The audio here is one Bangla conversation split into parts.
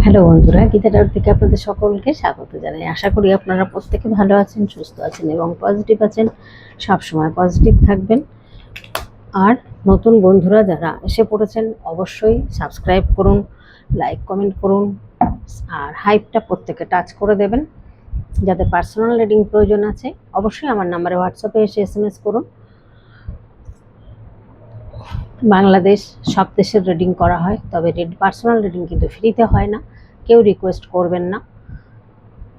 হ্যালো বন্ধুরা, গীতা টাওয়ার থেকে আপনাদের সকলকে স্বাগত জানাই। আশা করি আপনারা প্রত্যেকে ভালো আছেন, সুস্থ আছেন এবং পজিটিভ আছেন। সবসময় পজিটিভ থাকবেন। আর নতুন বন্ধুরা যারা এসে পড়েছেন অবশ্যই সাবস্ক্রাইব করুন, লাইক কমেন্ট করুন, আর হাইপটা প্রত্যেকে টাচ করে দেবেন। যাদের পার্সোনাল রিডিং প্রয়োজন আছে অবশ্যই আমার নাম্বারে হোয়াটসঅ্যাপে এসে SMS করুন। বাংলাদেশ সব দেশের রিডিং করা হয়, তবে পার্সোনাল রিডিং কিন্তু ফ্রিতে হয় না। কেউ রিকোয়েস্ট করবেন না।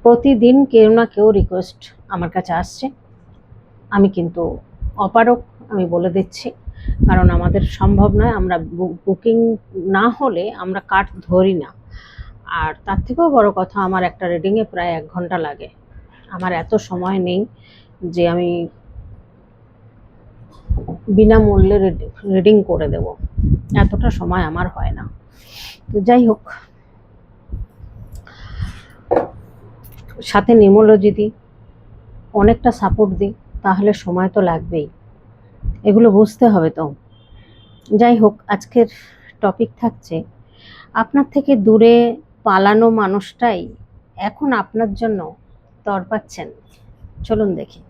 প্রতিদিন কেউ না কেউ রিকোয়েস্ট আমার কাছে আসছে। আমি কিন্তু অপারক, আমি বলে দিচ্ছি, কারণ আমাদের সম্ভব নয়। আমরা বুকিং না হলে আমরা কার্ড ধরি না। আর তার থেকেও বড় কথা, আমার একটা রিডিংয়ে প্রায় 1 ঘন্টা লাগে। আমার এত সময় নেই যে আমি বিনামূল্যে রিডিং করে দেব, এতটা সময় আমার হয় না। তো যাই হোক, সাথে নিউমোলজি দিই, অনেকটা সাপোর্ট দিই, তাহলে সময় তো লাগবেই, এগুলো বুঝতে হবে তো। যাই হোক, আজকের টপিক থাকছে আপনার থেকে দূরে পালানো মানুষটাই এখন আপনার জন্য তড়পাচ্ছেন। চলুন দেখি।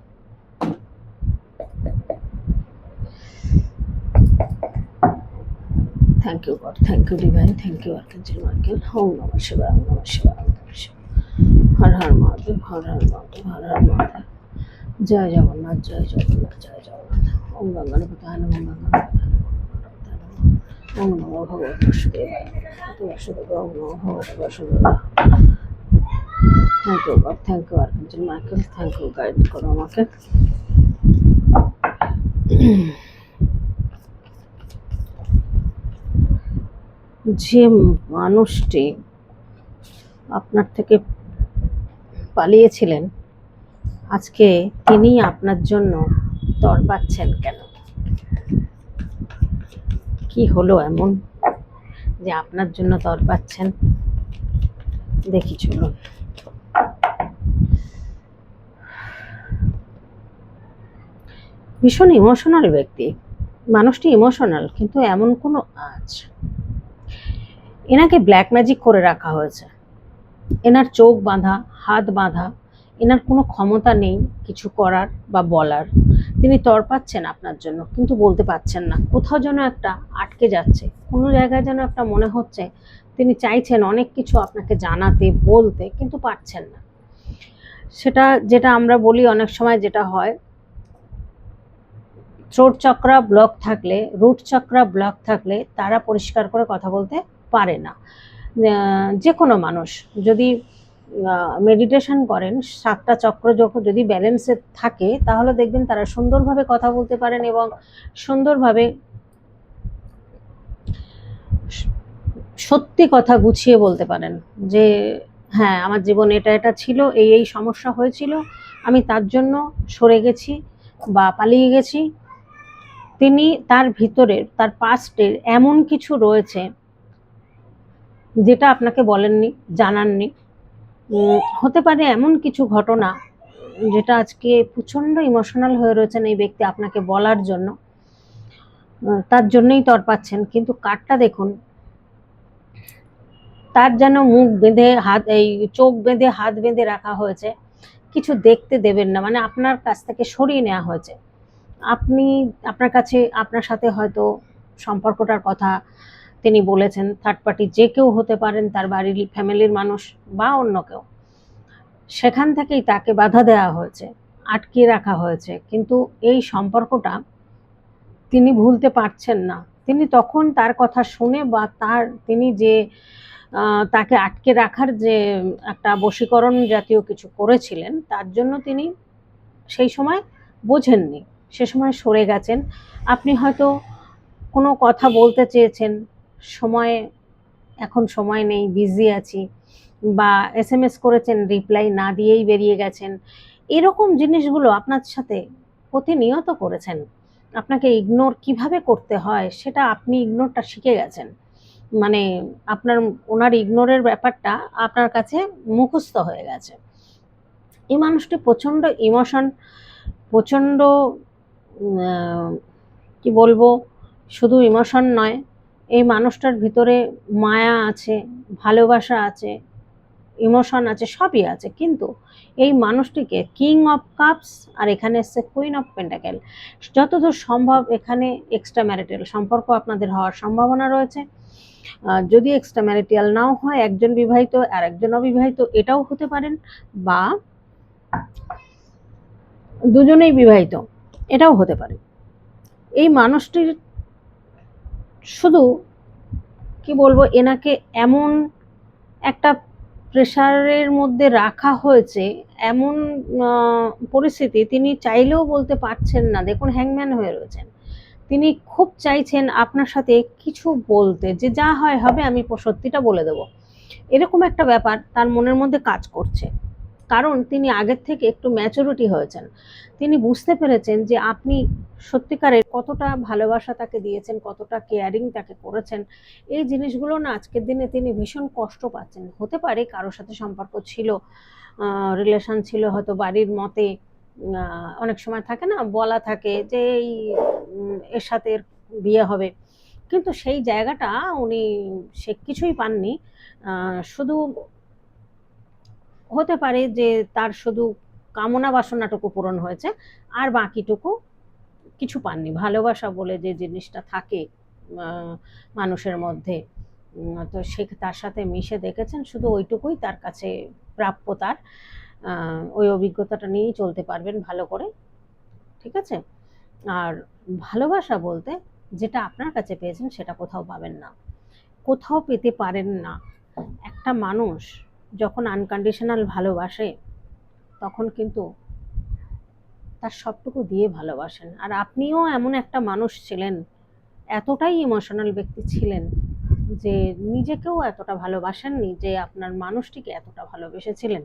Thank you God, thank you divine, thank you archangel Michael. ওম নমঃ শিবায়, ওম নমঃ শিবায়, ওম নমঃ শিবায়। হর হর মহাদেব, হর হর মহাদেব, হর হর মহাদেব। জয় জগন্নাথ, জয় জগন্নাথ, জয় জগন্নাথ। ওম গঙ্গাণপতায় নমঃ, গঙ্গাণপতায় নমঃ, গঙ্গাণপতায় নমঃ। ওম নমো ভগবতে বাসুদেবায়, বাসুদেব, ওম নমো ভগবতে বাসুদেবায়। Thank you God, thank you archangel Michael, thank you, guide করো আমাকে। যে মানুষটি আপনার থেকে পালিয়েছিলেন, আজকে তিনি আপনার জন্য তড়পাচ্ছেন কেন? কি হলো এমন যে আপনার জন্য তড়পাচ্ছেন? দেখি চলুন। ভীষণ ইমোশনাল ব্যক্তি, মানুষটি ইমোশনাল, কিন্তু এমন কোনো এনাকে ব্ল্যাক ম্যাজিক করে রাখা হয়েছে। এনার চোখ বাঁধা, হাত বাঁধা, এনার কোনো ক্ষমতা নেই কিছু করার বা বলার। তিনি তড়পাচ্ছেন আপনার জন্য, কিন্তু বলতে পারছেন না। কোথাও যেন একটা আটকে যাচ্ছে, কোনো জায়গায় যেন একটা মনে হচ্ছে তিনি চাইছেন অনেক কিছু আপনাকে জানাতে, বলতে, কিন্তু পারছেন না। সেটা যেটা আমরা বলি অনেক সময়, যেটা হয়, থ্রোট চক্রা ব্লক থাকলে, রুট চক্রা ব্লক থাকলে তারা পরিষ্কার করে কথা বলতে পারে না। যে কোনো মানুষ যদি মেডিটেশন করেন, 7টা চক্র যখন যদি ব্যালেন্সে থাকে, তাহলে দেখবেন তারা সুন্দরভাবে কথা বলতে পারেন এবং সুন্দরভাবে সত্যি কথা গুছিয়ে বলতে পারেন যে হ্যাঁ, আমার জীবনে এটা এটা ছিল, এই এই সমস্যা হয়েছিল, আমি তার জন্য সরে গেছি বা পালিয়ে গেছি। তিনি তার ভিতরের, তার পাস্টের এমন কিছু রয়েছে যেটা আপনাকে বলেননি, জানাননি। হতে পারে এমন কিছু ঘটনা যেটা আজকে প্রচণ্ড ইমোশনাল হয়ে রয়েছেন এই ব্যক্তি আপনাকে বলার জন্য, তার জন্যই তড়পাচ্ছেন। কিন্তু কার্ডটা দেখুন, তার যেন মুখ বেঁধে, হাত, এই চোখ বেঁধে, হাত বেঁধে রাখা হয়েছে, কিছু দেখতে দেবেন না, মানে আপনার কাছ থেকে সরিয়ে নেওয়া হয়েছে। আপনি, আপনার কাছে, আপনার সাথে হয়তো সম্পর্কটার কথা তিনি বলেছেন, থার্ড পার্টি যে কেউ হতে পারেন, তার বাড়ির ফ্যামিলির মানুষ বা অন্য কেউ, সেখান থেকেই তাকে বাধা দেওয়া হয়েছে, আটকে রাখা হয়েছে। কিন্তু এই সম্পর্কটা তিনি ভুলতে পারছেন না। তিনি তখন তার কথা শুনে বা তিনি যে তাকে আটকে রাখার যে একটা বশীকরণ জাতীয় কিছু করেছিলেন, তার জন্য তিনি সেই সময় বোঝেননি, সে সময় সরে গেছেন। আপনি হয়তো কোনো কথা বলতে চেয়েছেন, সময়, এখন সময় নেই, বিজি আছি, বা SMS করেছেন, রিপ্লাই না দিয়েই বেরিয়ে গেছেন। এরকম জিনিসগুলো আপনার সাথে প্রতিনিয়ত করেছেন। আপনাকে ইগনোর কিভাবে করতে হয় সেটা আপনি ইগনোরটা শিখে গেছেন, মানে আপনার, ওনার ইগনোরের ব্যাপারটা আপনার কাছে মুখস্থ হয়ে গেছে। এই মানুষটি প্রচণ্ড ইমোশন, প্রচণ্ড কি বলবো, শুধু ইমোশন নয়, এই মানুষটার ভিতরে মায়া আছে, ভালোবাসা আছে, ইমোশন আছে, সবই আছে, কিন্তু এই মানুষটিকে কিং অফ কাপস আর এখানে এসছে কুইন অফ পেন্টাকেল। যতদূর সম্ভব এখানে এক্সট্রা ম্যারিটাল সম্পর্ক আপনাদের হওয়ার সম্ভাবনা রয়েছে। যদি এক্সট্রা ম্যারিটাল নাও হয়, একজন বিবাহিত আর একজন অবিবাহিত এটাও হতে পারেন, বা দুজনেই বিবাহিত এটাও হতে পারে। এই মানুষটির শুধু কি বলবো, এনাকে এমন একটা প্রেশারের মধ্যে রাখা হয়েছে, এমন পরিস্থিতি তিনি চাইলেও বলতে পারছেন না। দেখুন, হ্যাংম্যান হয়ে রয়েছেন। তিনি খুব চাইছেন আপনার সাথে কিছু বলতে, যে যা হয় হবে, আমি সত্যিটা বলে দেব, এরকম একটা ব্যাপার তার মনের মধ্যে কাজ করছে। কারণ তিনি আগের থেকে একটু ম্যাচুরিটি হয়েছেন। তিনি বুঝতে পেরেছেন যে আপনি সত্যিকারের কতটা ভালোবাসা তাকে দিয়েছেন, কতটা কেয়ারিং তাকে করেছেন। এই জিনিসগুলো না আজকের দিনে তিনি ভীষণ কষ্ট পাচ্ছেন। হতে পারে কারোর সাথে সম্পর্ক ছিল, রিলেশন ছিল, হয়তো বাড়ির মতে অনেক সময় থাকে না, বলা থাকে যে এই এর সাথে এর বিয়ে হবে, কিন্তু সেই জায়গাটা উনি সে কিছুই পাননি। শুধু হতে পারে যে তার শুধু কামনা বাসনাটুকু পূরণ হয়েছে, আর বাকিটুকু কিছু পাননি। ভালোবাসা বলে যে জিনিসটা থাকে মানুষের মধ্যে, তো সে তার সাথে মিশে দেখেছেন, শুধু ওইটুকুই তার কাছে প্রাপ্য। তার ওই অভিজ্ঞতাটা নিয়েই চলতে পারবেন ভালো করে, ঠিক আছে? আর ভালোবাসা বলতে যেটা আপনার কাছে পেয়েছেন সেটা কোথাও পাবেন না, কোথাও পেতে পারেন না। একটা মানুষ যখন আনকন্ডিশনাল ভালোবাসে তখন কিন্তু তার সবটুকু দিয়ে ভালোবাসেন। আর আপনিও এমন একটা মানুষ ছিলেন, এতটাই ইমোশনাল ব্যক্তি ছিলেন যে নিজেকেও এতটা ভালোবাসেননি যে আপনার মানুষটিকে এতটা ভালোবেসেছিলেন।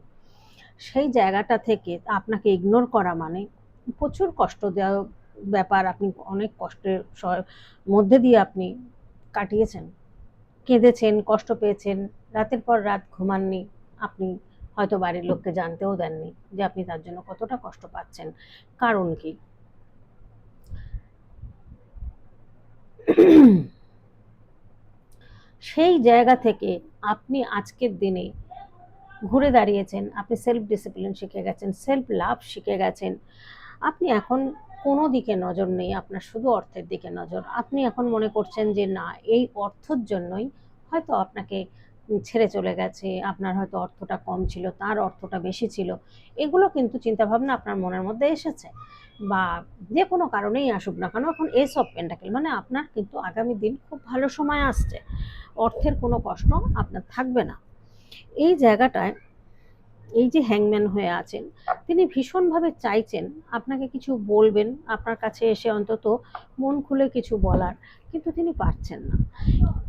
সেই জায়গাটা থেকে আপনাকে ইগনোর করা মানে প্রচুর কষ্ট দেওয়া ব্যাপার। আপনি অনেক কষ্টের মধ্যে দিয়ে আপনি কাটিয়েছেন, কেঁদেছেন, কষ্ট পেয়েছেন, রাতের পর রাত ঘুমাননি। আপনি হয়তো বাড়ির লোককে জানতেও দেননি যে আপনি তার জন্য কতটা কষ্ট পাচ্ছেন। কারণ কি? সেই জায়গা থেকে আপনি আজকের দিনে ঘুরে দাঁড়িয়েছেন, আপনি সেলফ ডিসিপ্লিন শিখে গেছেন, সেলফ লাভ শিখে গেছেন। আপনি এখন কোনো দিকে নজর নেই, আপনার শুধু অর্থের দিকে নজর। আপনি এখন মনে করছেন যে না, এই অর্থের জন্যই হয়তো আপনাকে ছেড়ে চলে গেছে, আপনার হয়তো অর্থটা কম ছিল, তার অর্থটা বেশি ছিল। এগুলো কিন্তু চিন্তাভাবনা আপনার মনের মধ্যে এসেছে, বা যে কোনো কারণেই আসুক না কেন, এখন এস অফ পেন্টাকেল মানে আপনার কিন্তু আগামী দিন খুব ভালো সময় আসছে, অর্থের কোনো কষ্ট আপনার থাকবে না। এই জায়গাটায় এই যে হ্যাংম্যান হয়ে আছেন, তিনি ভীষণভাবে চাইছেন আপনাকে কিছু বলবেন, আপনার কাছে এসে অন্তত মন খুলে কিছু বলার, কিন্তু তিনি পারছেন না।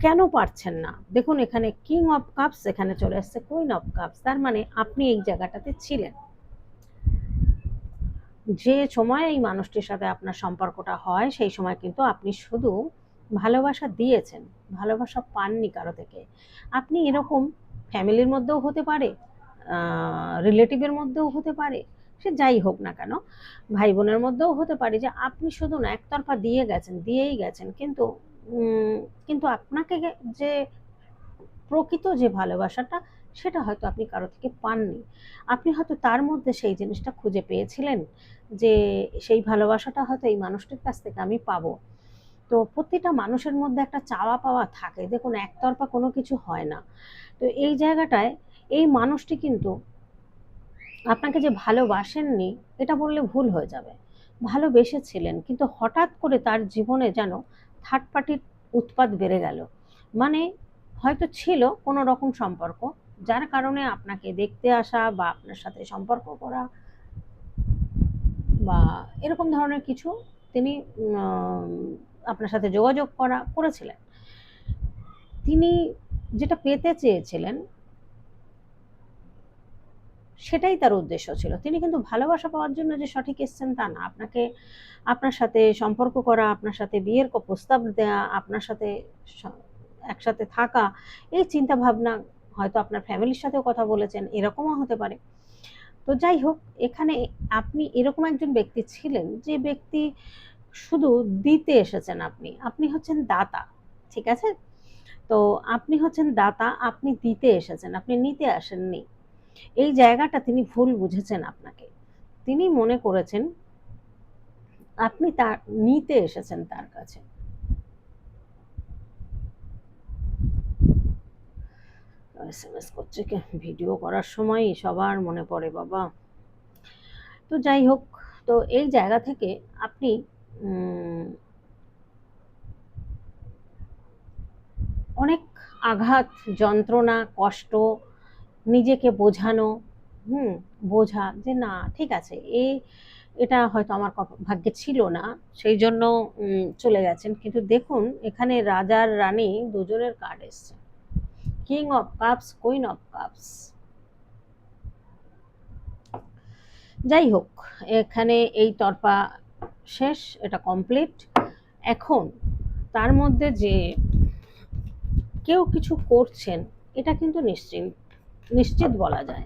কেন পারছেন না? দেখুন, এখানে কিং অফ কাপস, এখানে চলে আসছে কুইন অফ কাপস। তার মানে আপনি এই জায়গাটাতে ছিলেন, যে সময় এই মানুষটির সাথে আপনার সম্পর্কটা হয় সেই সময় কিন্তু আপনি শুধু ভালোবাসা দিয়েছেন, ভালোবাসা পাননি কারো থেকে। আপনি এরকম ফ্যামিলির মধ্যেও হতে পারে, রিলেটিভের মধ্যেও হতে পারে, সে যাই হোক না কেন, ভাই বোনের মধ্যেও হতে পারে, যে আপনি শুধু না একতরফা দিয়ে গেছেন, দিয়েই গেছেন, কিন্তু কিন্তু আপনাকে যে প্রকৃত যে ভালোবাসাটা সেটা হয়তো আপনি কারো থেকে পাননি। আপনি হয়তো তার মধ্যে সেই জিনিসটা খুঁজে পেয়েছিলেন, যে সেই ভালোবাসাটা হয়তো এই মানুষটির কাছ থেকে আমি পাবো। তো প্রতিটা মানুষের মধ্যে একটা চাওয়া পাওয়া থাকে, দেখুন একতরফা কোনো কিছু হয় না। তো এই জায়গাটায় এই মানুষটি কিন্তু আপনাকে যে ভালোবাসেননি এটা বললে ভুল হয়ে যাবে, ভালোবেসেছিলেন, কিন্তু হঠাৎ করে তার জীবনে যেন থার্ড পার্টির উৎপাত বেড়ে গেল। মানে হয়তো ছিল কোনো রকম সম্পর্ক, যার কারণে আপনাকে দেখতে আসা বা আপনার সাথে সম্পর্ক করা বা এরকম ধরনের কিছু তিনি আপনার সাথে যোগাযোগ করেছিলেন। তিনি যেটা পেতে চেয়েছিলেন সেটাই তার উদ্দেশ্য ছিল। তিনি কিন্তু ভালোবাসা পাওয়ার জন্য যে সঠিক এসছেন তা না। আপনাকে, আপনার সাথে সম্পর্ক করা, আপনার সাথে বিয়ের প্রস্তাব দেয়া, আপনার সাথে একসাথে থাকা, এই চিন্তা ভাবনা হয়তো আপনার ফ্যামিলির সাথেও কথা বলেছেন, এরকমও হতে পারে। তো যাই হোক, এখানে আপনি এরকম একজন ব্যক্তি ছিলেন যে ব্যক্তি শুধু দিতে এসেছেন। আপনি আপনি হচ্ছেন দাতা, ঠিক আছে? তো আপনি হচ্ছেন দাতা, আপনি দিতে এসেছেন, আপনি নিতে আসেননি। এই জায়গাটা তিনি ভুল বুঝেছেন আপনাকে। তিনি মনে করেছেন আপনি তার নিতে এসেছেন তার কাছে। এসএমএস করছে কি ভিডিও করার সময় সবার মনে পড়ে বাবা। তো যাই হোক, তো এই জায়গা থেকে আপনি অনেক আঘাত, যন্ত্রণা, কষ্ট, নিজেকে বোঝানো, হুম, বোঝা যে না ঠিক আছে, এটা হয়তো আমার ভাগ্যে ছিল না, সেই জন্য চলে গেছেন। কিন্তু দেখুন এখানে রাজার রানী দুজনের কার্ড এসছে, king of cups, queen of cups. যাই হোক, এখানে এই তরফা শেষ, এটা কমপ্লিট। এখন তার মধ্যে যে কেউ কিছু করছেন, এটা কিন্তু নিশ্চিত বলা যায়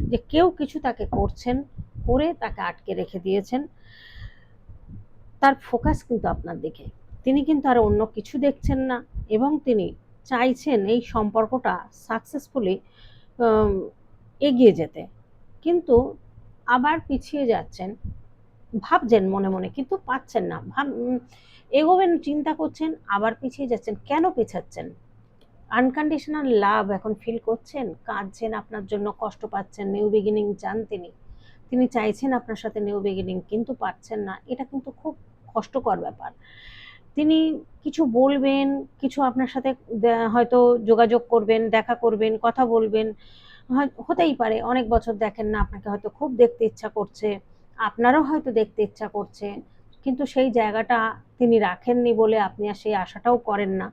যে কেউ কিছু তাকে করছেন, করে তাকে আটকে রেখে দিয়েছেন। তার ফোকাস কিন্তু আপনার দিকে, তিনি কিন্তু আর অন্য কিছু দেখছেন না, এবং তিনি চাইছেন এই সম্পর্কটা সাকসেসফুলি এগিয়ে যেতে, কিন্তু আবার পিছিয়ে যাচ্ছেন। ভাবছেন মনে মনে কিন্তু পাচ্ছেন না, এগোবেন চিন্তা করছেন, আবার পিছিয়ে যাচ্ছেন। কেন পিছাচ্ছেন? আনকন্ডিশনাল লাভ এখন ফিল করছেন, কাঁদছেন, আপনার জন্য কষ্ট পাচ্ছেন, নিউ বিগিনিং চান তিনি, তিনি চাইছেন আপনার সাথে নিউ বিগিনিং কিন্তু পাচ্ছেন না। এটা কিন্তু খুব কষ্টকর ব্যাপার। তিনি কিছু বলবেন, কিছু আপনার সাথে হয়তো যোগাযোগ করবেন, দেখা করবেন, কথা বলবেন, হতেই পারে অনেক বছর দেখেন না, আপনাকে হয়তো খুব দেখতে ইচ্ছা করছে, আপনারও হয়তো দেখতে ইচ্ছা করছে, কিন্তু সেই জায়গাটা তিনি রাখেননি বলে আপনি আর সেই আশাটাও করেন না।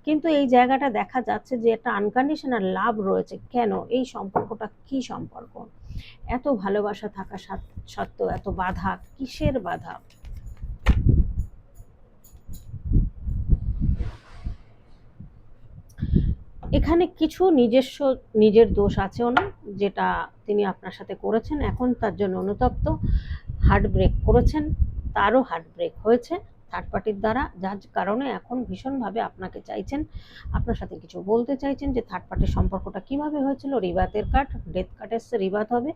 কিন্তু এই জায়গাটা দেখা যাচ্ছে যে একটা আনকন্ডিশনাল লাভ রয়েছে। কেন? এই সম্পর্কটা কি সম্পর্ক? এত ভালোবাসা থাকা সত্ত্বেও এত বাধা, কিসের বাধা? এখানে কিছু নিজের দোষ আছেও না, যেটা তিনি আপনার সাথে করেছেন, এখন তার জন্য অনুতপ্ত, হার্ট ব্রেক করেছেন, তারও হার্ট ব্রেক হয়েছে থার্ড পার্টির দ্বারা, যার কারণে এখন ভীষণভাবে আপনাকে চাইছেন, আপনার সাথে কিছু বলতে চাইছেন যে থার্ড পার্টির সম্পর্কটা কিভাবে হয়েছিল। রিবাতের কার্ড, ডেথ কার্ড এসছে, রিবাত হবে।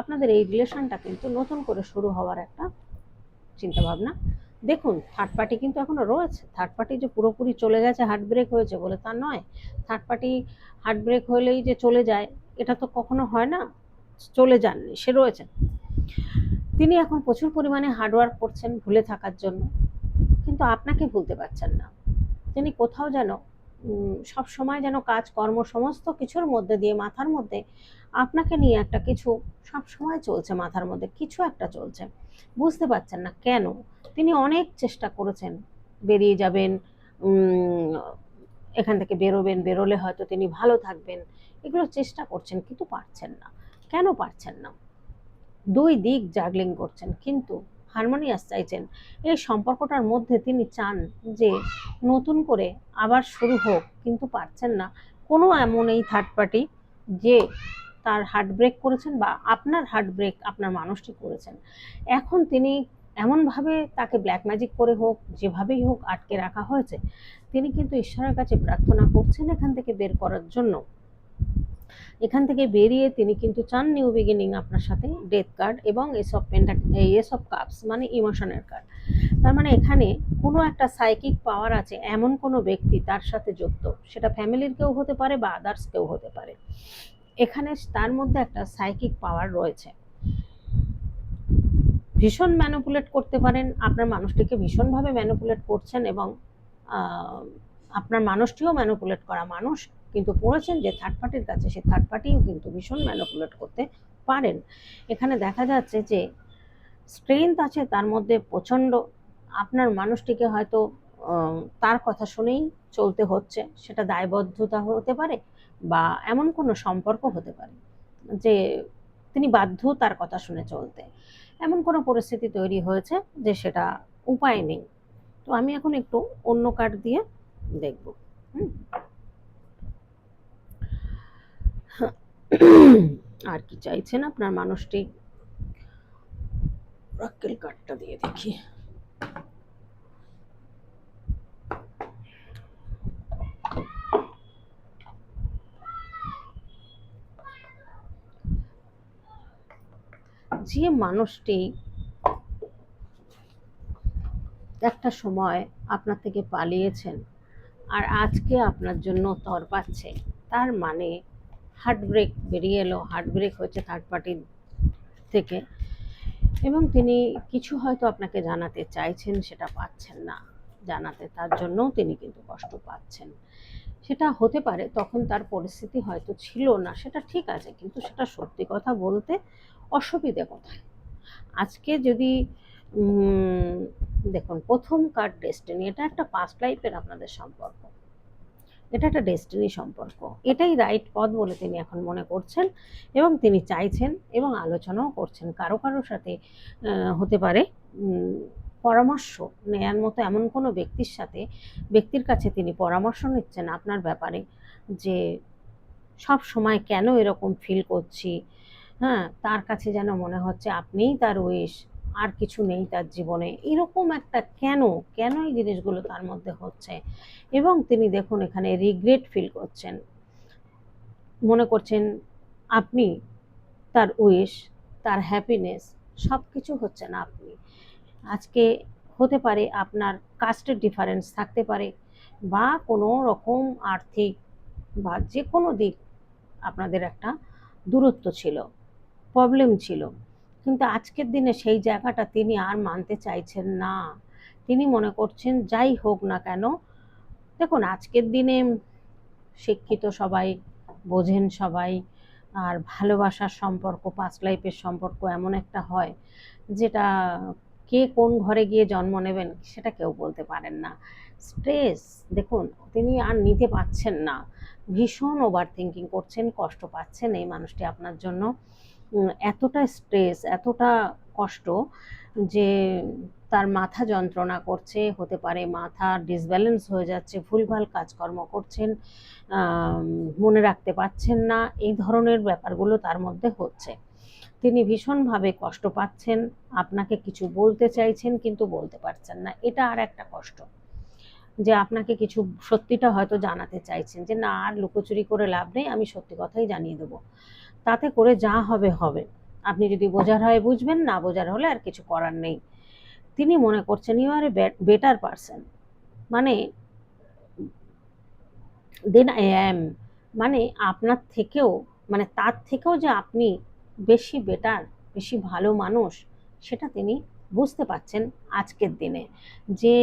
আপনাদের এই রিলেশনটা কিন্তু নতুন করে শুরু হওয়ার একটা চিন্তাভাবনা। দেখুন থার্ড পার্টি কিন্তু এখনো রয়েছে, থার্ড পার্টি যে পুরোপুরি চলে গেছে, হার্ট ব্রেক হয়েছে বলে তা নয়। থার্ড পার্টি হার্ট ব্রেক হলেই যে চলে যায়, এটা তো কখনো হয় না। চলে যাননি, সে রয়েছে। তিনি এখন প্রচুর পরিমাণে হার্ডওয়ার্ক করছেন ভুলে থাকার জন্য, কিন্তু আপনাকে ভুলতে পারছেন না। তিনি কোথাও যেন সব সময় যেন কাজকর্ম সমস্ত কিছুর মধ্যে দিয়ে মাথার মধ্যে আপনাকে নিয়ে একটা কিছু সব সময় চলছে, মাথার মধ্যে কিছু একটা চলছে, বুঝতে পারছেন না কেন। তিনি অনেক চেষ্টা করেছেন, বেরিয়ে যাবেন, এখান থেকে বেরোবেন, বেরোলে হয়তো তিনি ভালো থাকবেন, এগুলো চেষ্টা করছেন কিন্তু পারছেন না। কেন পারছেন না? দুই দিক জাগলিং করছেন, কিন্তু হারমোনিয়াস চাইছেন। এই সম্পর্কটার মধ্যে তিনি চান যে নতুন করে আবার শুরু হোক, কিন্তু পারছেন না। কোনো এমন এই থার্ড পার্টি যে তার হার্ট ব্রেক করেছেন, বা আপনার হার্ট ব্রেক আপনার মানুষটি করেছেন। এখন তিনি এমনভাবে তাকে ব্ল্যাক ম্যাজিক করে হোক, যেভাবেই হোক আটকে রাখা হয়েছে, তিনি কিন্তু ঈশ্বরের কাছে প্রার্থনা করছেন এখান থেকে বের করার জন্য। এখান থেকে বেরিয়ে তিনি কিন্তু চান নিউ বিগিনিং আপনার সাথে। ডেথ কার্ড এবং এস অফ কাপস মানে ইমোশনের কার্ড। তার মানে এখানে কোনো একটা সাইকিক পাওয়ার আছে, এমন কোনো ব্যক্তি তার সাথে যুক্ত, সেটা ফ্যামিলির কেউ হতে পারে বা আদার্স কেউ হতে পারে। এখানে তার মধ্যে একটা সাইকিক পাওয়ার রয়েছে, ভীষণ ম্যানিপুলেট করতে পারেন, আপনার মানুষটিকে ভীষণভাবে ম্যানিপুলেট করছেন, এবং আপনার মানুষটিও ম্যানিপুলেট করা মানুষ, কিন্তু পড়েছেন যে থার্ড পার্টির কাছে, সে থার্ড পার্টিও কিন্তু ভীষণ ম্যানিপুলেট করতে পারেন। এখানে দেখা যাচ্ছে যে স্ট্রেংথ আছে তার মধ্যে প্রচণ্ড, আপনার মানুষটিকে হয়তো তার কথা শুনেই চলতে হচ্ছে, সেটা দায়বদ্ধতা হতে পারে বা এমন কোনো সম্পর্ক হতে পারে যে তিনি বাধ্য তার কথা শুনে চলতে, এমন কোনো পরিস্থিতি তৈরি হয়েছে যে সেটা উপায় নেই। তো আমি এখন একটু অন্য কার্ড দিয়ে দেখব। আর কি চাইছেন আপনার মানুষটি, রাক্কেল কার্ডটা দিয়ে দেখি। যে মানুষটি একটা সময় আপনার থেকে পালিয়েছেন আর আজকে আপনার জন্য তরপাচ্ছে, তার মানে হার্ট ব্রেক বেরিয়ে এলো, হার্ট ব্রেক হয়েছে থার্ড পার্টির থেকে, এবং তিনি কিছু হয়তো আপনাকে জানাতে চাইছেন, সেটা পাচ্ছেন না জানাতে, তার জন্যও তিনি কিন্তু কষ্ট পাচ্ছেন। সেটা হতে পারে তখন তার পরিস্থিতি হয়তো ছিল না, সেটা ঠিক আছে, কিন্তু সেটা সত্যি কথা বলতে অসুবিধে কোথায়? আজকে যদি দেখুন, প্রথম কার্ড ডেস্টিনি, এটা একটা পাস্ট লাইফের আপনাদের সম্পর্ক, এটা একটা ডেস্টিনি সম্পর্ক, এটাই রাইট পথ বলে তিনি এখন মনে করছেন এবং তিনি চাইছেন এবং আলোচনাও করছেন কারো কারোর সাথে। হতে পারে পরামর্শ নেয়ার মতো এমন কোনো ব্যক্তির কাছে তিনি পরামর্শ নিচ্ছেন আপনার ব্যাপারে, যে সব সময় কেন এরকম ফিল করছি, হ্যাঁ, তার কাছে যেন মনে হচ্ছে আপনিই তার উইশ, আর কিছু নেই তার জীবনে, এরকম একটা কেন কেন এই জিনিসগুলো তার মধ্যে হচ্ছে। এবং তিনি দেখুন এখানে রিগ্রেট ফিল করছেন, মনে করছেন আপনি তার উইশ, তার হ্যাপিনেস সব কিছু হচ্ছে না আপনি। আজকে হতে পারে আপনার কাস্টের ডিফারেন্স থাকতে পারে, বা কোনো রকম আর্থিক বা যে কোনো দিক আপনাদের একটা দূরত্ব ছিল, প্রবলেম ছিল, কিন্তু আজকের দিনে সেই জায়গাটা তিনি আর মানতে চাইছেন না। তিনি মনে করছেন যাই হোক না কেন, দেখুন আজকের দিনে শিক্ষিত সবাই, বোঝেন সবাই, আর ভালোবাসার সম্পর্ক, পাস্ট লাইফের সম্পর্ক এমন একটা হয় যেটা কে কোন ঘরে গিয়ে জন্ম নেবেন সেটা কেউ বলতে পারেন না। স্ট্রেস দেখুন তিনি আর নিতে পারছেন না, ভীষণ ওভার থিঙ্কিং করছেন, কষ্ট পাচ্ছেন এই মানুষটি আপনার জন্য। এতটা স্ট্রেস, এতটা কষ্ট যে তার মাথা যন্ত্রণা করছে, হতে পারে মাথা ডিসব্যালেন্স হয়ে যাচ্ছে, ভুলভাল কাজকর্ম করছেন, মনে রাখতে পারছেন না, এই ধরনের ব্যাপারগুলো তার মধ্যে হচ্ছে। তিনি ভীষণভাবে কষ্ট পাচ্ছেন, আপনাকে কিছু বলতে চাইছেন কিন্তু বলতে পারছেন না, এটা আর একটা কষ্ট, যে আপনাকে কিছু সত্যিটা হয়তো জানাতে চাইছেন, যে না আর লুকোচুরি করে লাভ নেই, আমি সত্যি কথাই জানিয়ে দেবো, তাতে করে যা হবে হবে, আপনি যদি বোঝার হয় বুঝবেন, না বোঝার হলে আর কিছু করার নেই। তিনি মনে করছেন you are a better person, মানে দেন আই অ্যাম, মানে আপনার থেকেও, মানে তার থেকেও যে আপনি বেশি বেটার, বেশি ভালো মানুষ, সেটা তিনি বুঝতে পারছেন আজকের দিনে, যে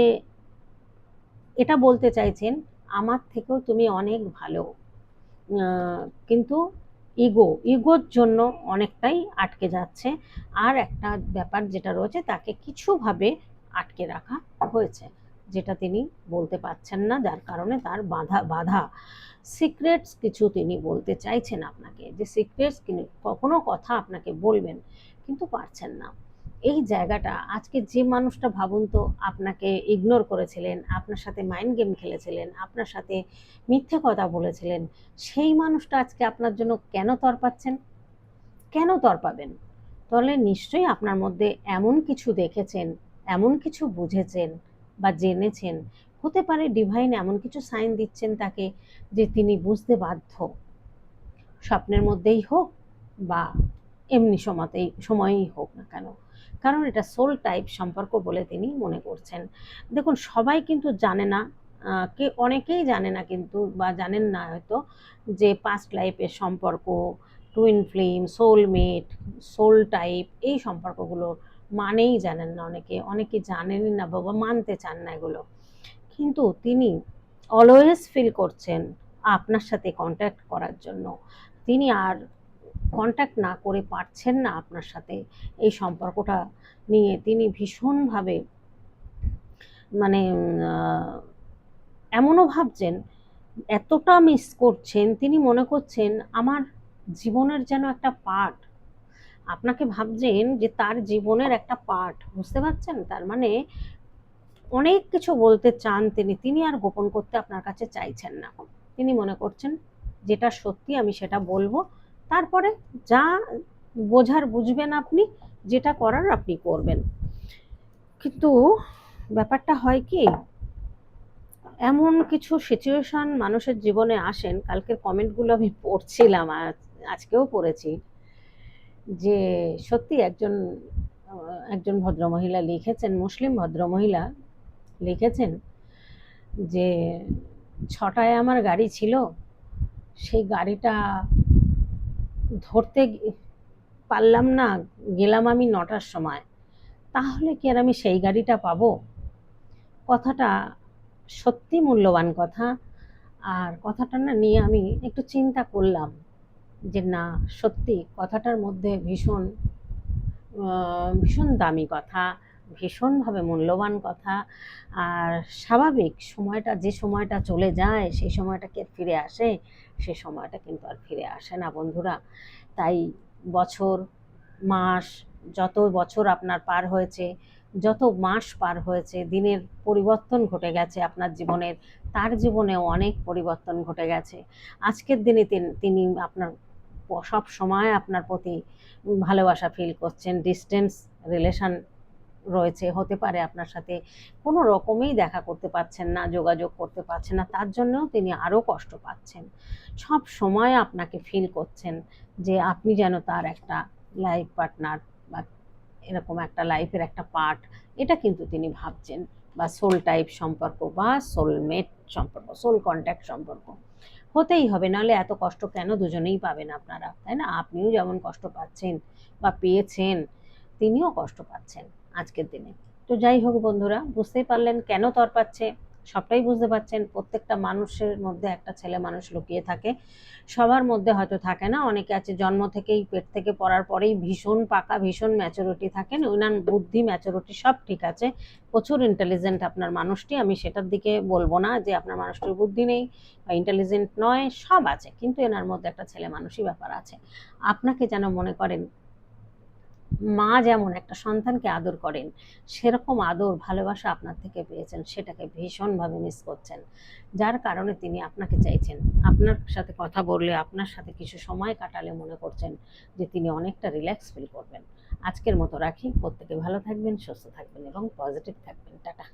এটা বলতে চাইছেন আমার থেকেও তুমি অনেক ভালো, কিন্তু ইগোর জন্য অনেকটাই আটকে যাচ্ছে। আর একটা ব্যাপার যেটা রয়েছে, তাকে কিছুভাবে আটকে রাখা হয়েছে, যেটা তিনি বলতে পারছেন না, যার কারণে তার বাধা সিক্রেটস কিছু তিনি বলতে চাইছেন আপনাকে, যে সিক্রেটস কোনো কথা আপনাকে বলবেন কিন্তু পারছেন না। এই জায়গাটা আজকে যে মানুষটা ভাবুন তো আপনাকে ইগনোর করেছিলেন, আপনার সাথে মাইন্ড গেম খেলেছিলেন, আপনার সাথে মিথ্যে কথা বলেছিলেন, সেই মানুষটা আজকে আপনার জন্য কেন তরপাচ্ছেন, কেন তরপাবেন? তাহলে নিশ্চয়ই আপনার মধ্যে এমন কিছু দেখেছেন, এমন কিছু বুঝেছেন বা জেনেছেন, হতে পারে ডিভাইন এমন কিছু সাইন দিচ্ছেন তাকে যে তিনি বুঝতে বাধ্য, স্বপ্নের মধ্যেই হোক বা এমনি সময়েই হোক না কেন, কারণ এটা সোল টাইপ সম্পর্ক বলে তিনি মনে করছেন। দেখুন সবাই কিন্তু জানে না, অনেকেই জানে না কিন্তু, বা জানেন না হয়তো, যে পাস্ট লাইফের সম্পর্ক, twin flame, soulmate, soul type, এই সম্পর্কগুলো মানেই জানেন না, অনেকে জানেনই না, বাবা মানতে চান না এগুলো, কিন্তু তিনি অলওয়েজ ফিল করছেন আপনার সাথে কন্ট্যাক্ট করার জন্য। তিনি আর কন্ট্যাক্ট না করে পারছেন না আপনার সাথে, এই সম্পর্কটা নিয়ে তিনি ভীষণভাবে মানে এমনও ভাবছেন, এতটা মিস করছেন, তিনি মনে করছেন আমার জীবনের যেন একটা পার্ট, আপনাকে ভাবছেন যে তার জীবনের একটা পার্ট, বুঝতে পারছেন? তার মানে অনেক কিছু বলতে চান তিনি আর গোপন করতে আপনার কাছে চাইছেন না, তিনি মনে করছেন যেটা সত্যি আমি সেটা বলবো, তারপরে যা বোঝার বুঝবেন আপনি, যেটা করার আপনি করবেন। কিন্তু ব্যাপারটা হয় কি, এমন কিছু সিচুয়েশন মানুষের জীবনে আসেন, কালকের কমেন্টগুলো আমি পড়ছিলাম, আজকেও পড়েছি, যে সত্যি একজন ভদ্রমহিলা লিখেছেন, মুসলিম ভদ্রমহিলা লিখেছেন যে 6টায় আমার গাড়ি ছিল, সেই গাড়িটা ধরতে পারলাম না, গেলাম আমি 9টার সময়, তাহলে কি আর আমি সেই গাড়িটা পাবো? কথাটা সত্যি মূল্যবান কথা। আর কথাটা না নিয়ে আমি একটু চিন্তা করলাম যে না, সত্যি কথাটার মধ্যে ভীষণ দামি কথা, ভীষণভাবে মূল্যবান কথা। আর স্বাভাবিক যে সময়টা চলে যায় সেই সময়টা কি আর ফিরে আসে? সে সময়টা কিন্তু আর ফিরে আসে না বন্ধুরা। তাই বছর, মাস, যত বছর আপনার পার হয়েছে, যত মাস পার হয়েছে, দিনের পরিবর্তন ঘটে গেছে আপনার জীবনের, তার জীবনেও অনেক পরিবর্তন ঘটে গেছে। আজকের দিনে তিনি আপনার সব সময় আপনার প্রতি ভালোবাসা ফিল করছেন। ডিস্টেন্স রিলেশন রয়েছে, হতে পারে আপনার সাথে কোনো রকমেই দেখা করতে পারছেন না, যোগাযোগ করতে পারছেন না, তার জন্যও তিনি আরও কষ্ট পাচ্ছেন। সব সময় আপনাকে ফিল করছেন যে আপনি যেন তার একটা লাইফ পার্টনার বা এরকম একটা লাইফের একটা পার্ট, এটা কিন্তু তিনি ভাবছেন। বা সোল টাইপ সম্পর্ক বা সোলমেট সম্পর্ক, সোল কন্ট্যাক্ট সম্পর্ক হতেই হবে, নাহলে এত কষ্ট কেন দুজনেই পাবেন আপনারা, তাই না? আপনিও যেমন কষ্ট পাচ্ছেন বা পেয়েছেন, তিনিও কষ্ট পাচ্ছেন আজকের দিনে। তো যাই হোক বন্ধুরা, বুঝতেই পারলেন কেন তরপাচ্ছে, সবটাই বুঝতে পারছেন। প্রত্যেকটা মানুষের মধ্যে একটা ছেলে মানুষ লুকিয়ে থাকে, সবার মধ্যে হয়তো থাকে না, অনেকে আছে জন্ম থেকেই পেট থেকে পড়ার পরেই ভীষণ পাকা, ভীষণ ম্যাচুরিটি থাকেন, ওনার বুদ্ধি ম্যাচুরিটি সব ঠিক আছে, প্রচুর ইন্টেলিজেন্ট আপনার মানুষটি, আমি সেটার দিকে বলবো না যে আপনার মানুষটির বুদ্ধি নেই বা ইন্টেলিজেন্ট নয়, সব আছে, কিন্তু এনার মধ্যে একটা ছেলে মানুষই ব্যাপার আছে। আপনাকে যেন মনে করেন মা যেমন একটা সন্তানকে আদর করেন, সেরকম আদর ভালোবাসা আপনার থেকে পেয়েছেন, সেটাকে ভীষণভাবে মিস করছেন, যার কারণে তিনি আপনাকে চাইছেন। আপনার সাথে কথা বললে, আপনার সাথে কিছু সময় কাটালে মনে করছেন যে তিনি অনেকটা রিল্যাক্স ফিল করবেন। আজকের মতো রাখি, প্রত্যেকে ভালো থাকবেন, সুস্থ থাকবেন এবং পজিটিভ থাকবেন। টাটা।